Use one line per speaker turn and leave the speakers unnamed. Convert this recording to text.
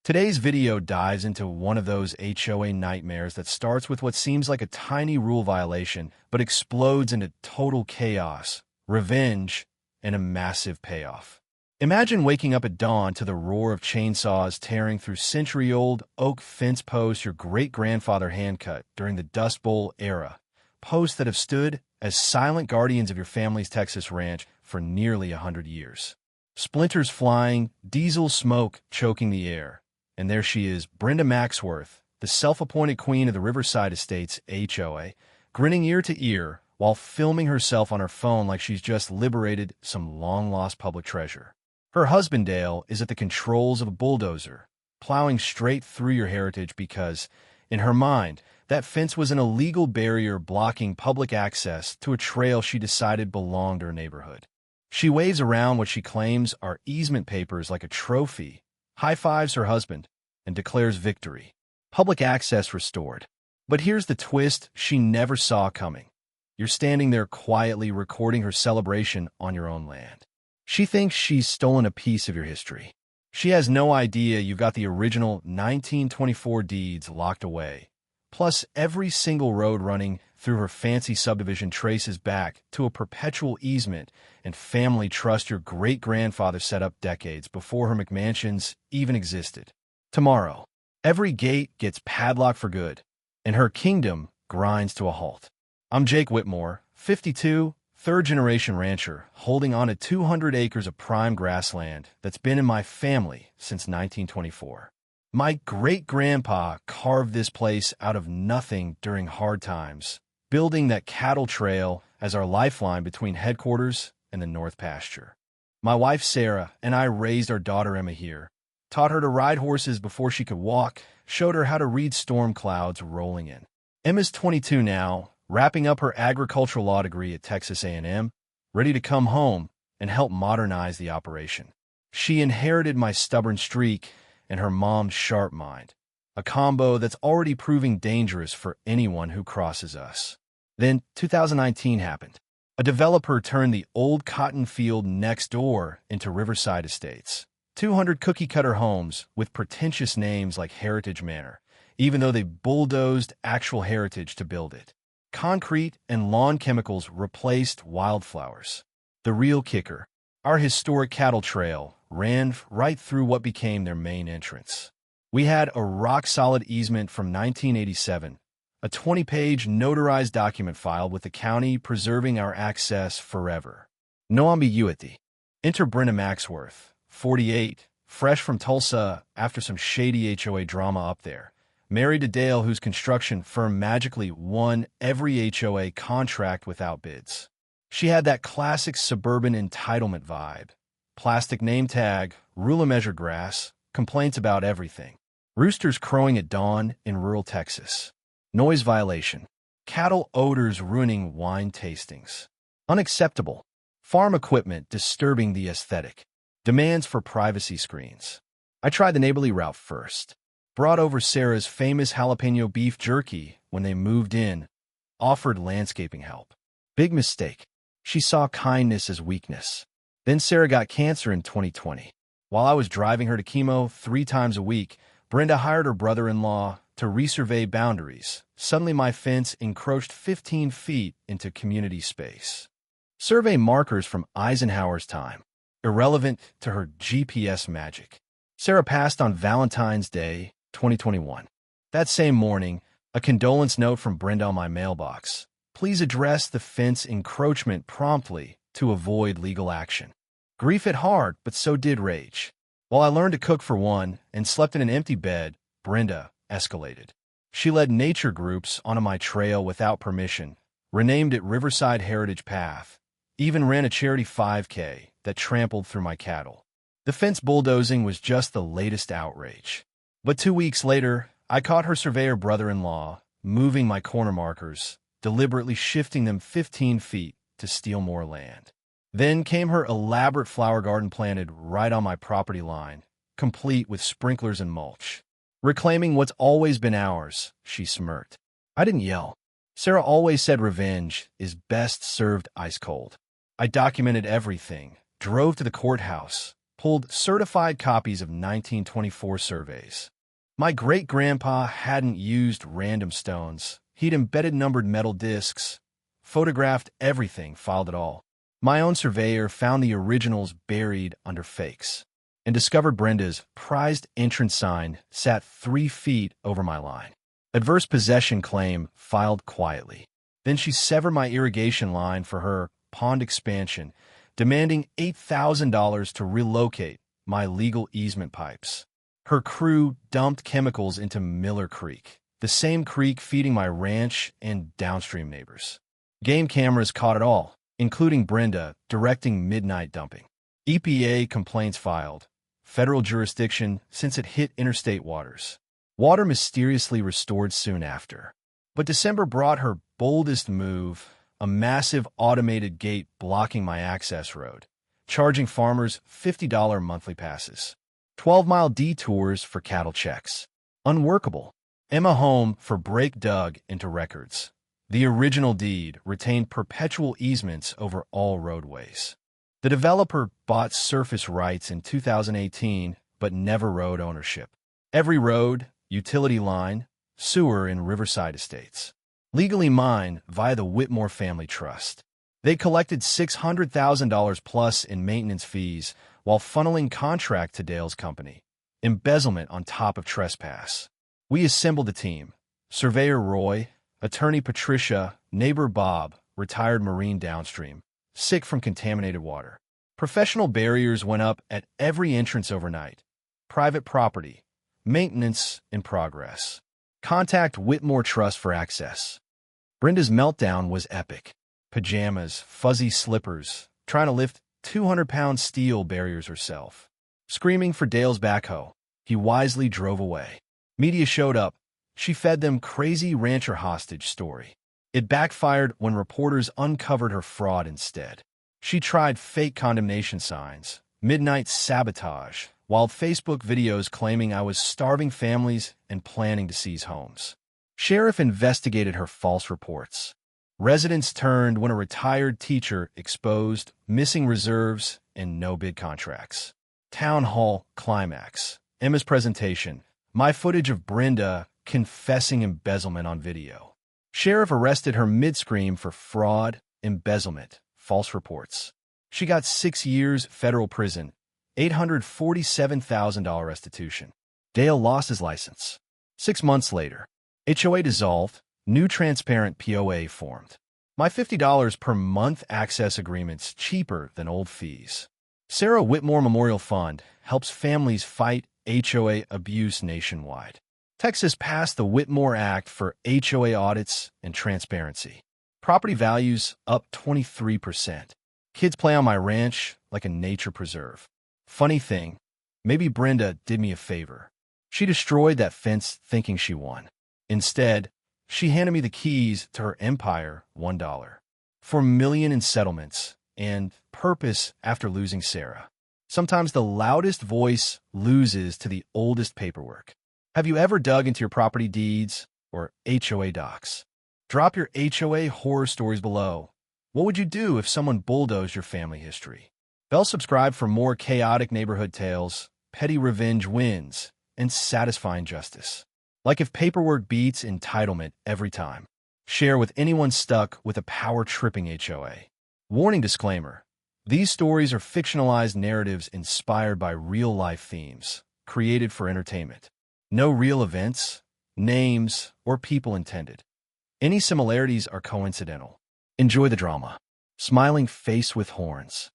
Today's video dives into one of those HOA nightmares that starts with what seems like a tiny rule violation, but explodes into total chaos, revenge, and a massive payoff. Imagine waking up at dawn to the roar of chainsaws tearing through century-old oak fence posts your great-grandfather hand-cut during the Dust Bowl era, posts that have stood as silent guardians of your family's Texas ranch for nearly 100 years. Splinters flying, diesel smoke choking the air. And there she is, Brenda Maxworth, the self-appointed queen of the Riverside Estates HOA, grinning ear to ear while filming herself on her phone like she's just liberated some long-lost public treasure. Her husband, Dale, is at the controls of a bulldozer, plowing straight through your heritage because, in her mind, that fence was an illegal barrier blocking public access to a trail she decided belonged to her neighborhood. She waves around what she claims are easement papers like a trophy, high-fives her husband, and declares victory. Public access restored. But here's the twist she never saw coming. You're standing there quietly recording her celebration on your own land. She thinks she's stolen a piece of your history. She has no idea you've got the original 1924 deeds locked away. Plus, every single road running through her fancy subdivision traces back to a perpetual easement and family trust your great-grandfather set up decades before her McMansions even existed. Tomorrow, every gate gets padlocked for good, and her kingdom grinds to a halt. I'm Jake Whitmore, 52, third-generation rancher, holding on to 200 acres of prime grassland that's been in my family since 1924. My great-grandpa carved this place out of nothing during hard times, building that cattle trail as our lifeline between headquarters and the North Pasture. My wife Sarah and I raised our daughter Emma here, taught her to ride horses before she could walk, showed her how to read storm clouds rolling in. Emma's 22 now, wrapping up her agricultural law degree at Texas A&M, ready to come home and help modernize the operation. She inherited my stubborn streak and her mom's sharp mind, a combo that's already proving dangerous for anyone who crosses us. Then 2019 happened. A developer turned the old cotton field next door into Riverside Estates. 200 cookie-cutter homes with pretentious names like Heritage Manor, even though they bulldozed actual heritage to build it. Concrete and lawn chemicals replaced wildflowers. The real kicker, our historic cattle trail ran right through what became their main entrance. We had a rock-solid easement from 1987, a 20-page notarized document filed with the county preserving our access forever. No ambiguity. Enter Brenda Maxworth, 48, fresh from Tulsa after some shady HOA drama up there, married to Dale, whose construction firm magically won every HOA contract without bids. She had that classic suburban entitlement vibe. Plastic name tag, ruler-measure grass, complaints about everything. Roosters crowing at dawn in rural Texas. Noise violation. Cattle odors ruining wine tastings. Unacceptable. Farm equipment disturbing the aesthetic. Demands for privacy screens. I tried the neighborly route first. Brought over Sarah's famous jalapeno beef jerky when they moved in. Offered landscaping help. Big mistake. She saw kindness as weakness. Then Sarah got cancer in 2020. While I was driving her to chemo 3 times a week, Brenda hired her brother-in-law to resurvey boundaries. Suddenly my fence encroached 15 feet into community space. Survey markers from Eisenhower's time, irrelevant to her GPS magic. Sarah passed on Valentine's Day, 2021. That same morning, a condolence note from Brenda on my mailbox. Please address the fence encroachment promptly to avoid legal action. Grief hit hard, but so did rage. While I learned to cook for one and slept in an empty bed, Brenda escalated. She led nature groups onto my trail without permission, renamed it Riverside Heritage Path, even ran a charity 5K that trampled through my cattle. The fence bulldozing was just the latest outrage. But 2 weeks later, I caught her surveyor brother-in-law moving my corner markers, deliberately shifting them 15 feet to steal more land. Then came her elaborate flower garden planted right on my property line, complete with sprinklers and mulch. Reclaiming what's always been ours, she smirked. I didn't yell. Sarah always said revenge is best served ice cold. I documented everything, drove to the courthouse, pulled certified copies of 1924 surveys. My great-grandpa hadn't used random stones. He'd embedded numbered metal discs, photographed everything, filed it all. My own surveyor found the originals buried under fakes and discovered Brenda's prized entrance sign sat 3 feet over my line. Adverse possession claim filed quietly. Then she severed my irrigation line for her pond expansion, demanding $8,000 to relocate my legal easement pipes. Her crew dumped chemicals into Miller Creek, the same creek feeding my ranch and downstream neighbors. Game cameras caught it all, including Brenda directing midnight dumping. EPA complaints filed. Federal jurisdiction since it hit interstate waters. Water mysteriously restored soon after. But December brought her boldest move, a massive automated gate blocking my access road, charging farmers $50 monthly passes. 12-mile detours for cattle checks. Unworkable. Emma Home for break dug into records. The original deed retained perpetual easements over all roadways. The developer bought surface rights in 2018, but never road ownership. Every road, utility line, sewer in Riverside Estates. Legally mine via the Whitmore Family Trust. They collected $600,000 plus in maintenance fees while funneling contract to Dale's company. Embezzlement on top of trespass. We assembled a team. Surveyor Roy, attorney Patricia, neighbor Bob, retired Marine downstream, sick from contaminated water. Professional barriers went up at every entrance overnight. Private property. Maintenance in progress. Contact Whitmore Trust for access. Brenda's meltdown was epic. Pajamas, fuzzy slippers, trying to lift 200-pound steel barriers herself. Screaming for Dale's backhoe. He wisely drove away. Media showed up. She fed them crazy rancher hostage story. It backfired when reporters uncovered her fraud instead. She tried fake condemnation signs, midnight sabotage, while Facebook videos claiming I was starving families and planning to seize homes. Sheriff investigated her false reports. Residents turned when a retired teacher exposed missing reserves and no-bid contracts. Town Hall climax. Emma's presentation. My footage of Brenda confessing embezzlement on video. Sheriff arrested her mid-scream for fraud, embezzlement, false reports. She got 6 years federal prison, $847,000 restitution. Dale lost his license. 6 months later, HOA dissolved, new transparent POA formed. My $50 per month access agreements cheaper than old fees. Sarah Whitmore Memorial Fund helps families fight HOA abuse nationwide. Texas passed the Whitmore Act for HOA audits and transparency. Property values up 23%. Kids play on my ranch like a nature preserve. Funny thing, maybe Brenda did me a favor. She destroyed that fence thinking she won. Instead, she handed me the keys to her empire, $1. $4 million in settlements and purpose after losing Sarah. Sometimes the loudest voice loses to the oldest paperwork. Have you ever dug into your property deeds or HOA docs? Drop your HOA horror stories below. What would you do if someone bulldozed your family history? Bell subscribe for more chaotic neighborhood tales, petty revenge wins, and satisfying justice. Like if paperwork beats entitlement every time. Share with anyone stuck with a power-tripping HOA. Warning disclaimer. These stories are fictionalized narratives inspired by real-life themes, created for entertainment. No real events, names, or people intended. Any similarities are coincidental. Enjoy the drama. Smiling face with horns.